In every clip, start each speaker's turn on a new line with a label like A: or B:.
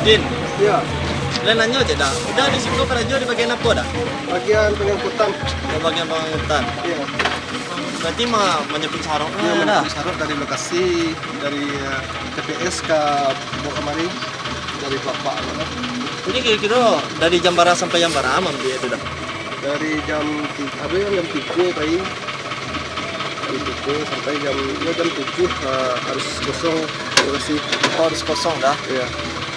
A: Din,
B: Ya,
A: lain nanya je dah. Udah di situ kerja di bagian apa dah?
B: bagian pengangkutan.
A: Di bagian pengangkutan.
B: Ya,
A: Berarti menyebut sarung
B: dia
A: dah.
B: syarat dari lokasi, dari TPS ke bawa kemari dari bapak.
A: Ini kira-kira dari jam berapa sampai jam berapa dia itu dah?
B: Dari jam 3, ada yang jam 3 tadi. Jam 3 sampai jam 7 harus kosong lokasi.
A: Oh, harus kosong dah.
B: Ya,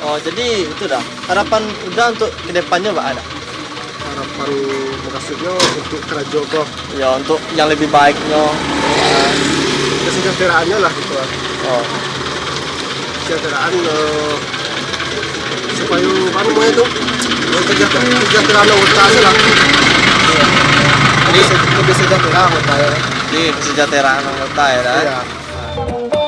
A: Oh, jadi itu dah. Harapan udah untuk kedepannya Pak ada.
B: harapan maksudnya untuk kerja kok
A: Ya, untuk yang lebih baiknya.
B: kesejahteraannya lah gitu.
A: Oh,
B: Kesejahteraan supaya apa namanya itu kesejahteraan anggota lah.
A: jadi
B: Lebih sejahtera anggota ya.
A: di kesejahteraan anggota ya dah.
B: Iya.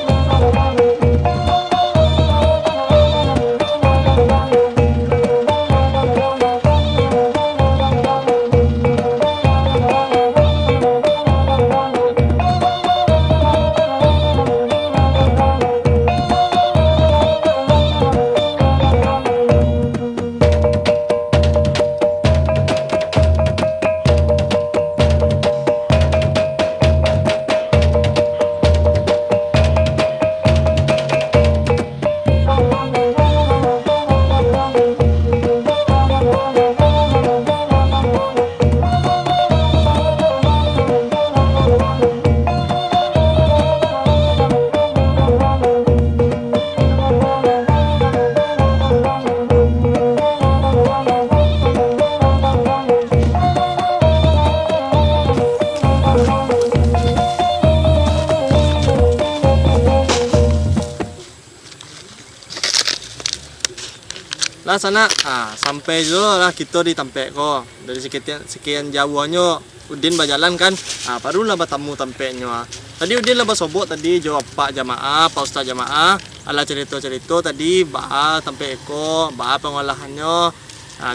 A: Lah sana, sampai dulu lah kita di Tampek kok. Dari sekian jauhnya Udin berjalan kan, barulah bertemu Tampeknya. Tadi Udin lah bersobok tadi jawab Pak Jamaah, Pak Ustaz Jamaah, ala cerita-cerita tadi, bah Tampek Eko, bah pengolahannya.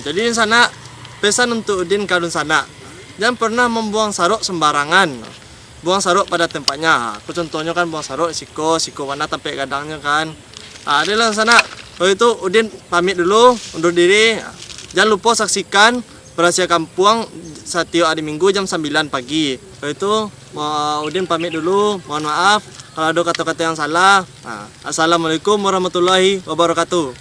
A: Jadi di sana pesan untuk Udin kadun sana, jangan pernah membuang saruk sembarangan. Buang saruk pada tempatnya. Aku contohnya kan buang saruk siko mana Tampek gadangnya kan. Ada lah sana. Kalau itu Udin pamit dulu undur diri. Jangan lupa saksikan Rahasia Kampung setiap hari Minggu jam 9 pagi. Kalau itu Udin pamit dulu. Mohon maaf kalau ada kata-kata yang salah. Assalamualaikum warahmatullahi wabarakatuh.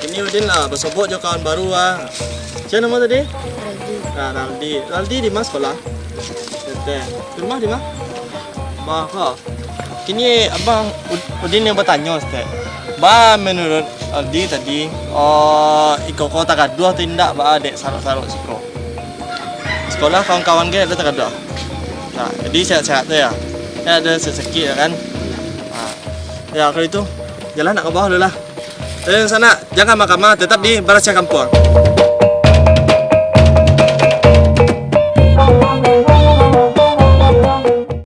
A: Ini Udin lah bersobok je kawan baru lah. Siapa nama tadi?
C: Raldi.
A: Raldi di mana sekolah? Di rumah di mana? Bah, kini abang Udin yang bertanya Ustaz. Bah menurut Raldi tadi, iko kau tak gaduh atau tidak bah adek saruk-saruk siko. Sekolah kawan-kawan ke ada tak gaduh. Jadi sehat-sehat tu ya. Ya ada seseki ya kan. Ya kalau itu jalan nak ke bawah dulu lah. Dari sana jangan mahkamah tetap di Rahasia Kampung.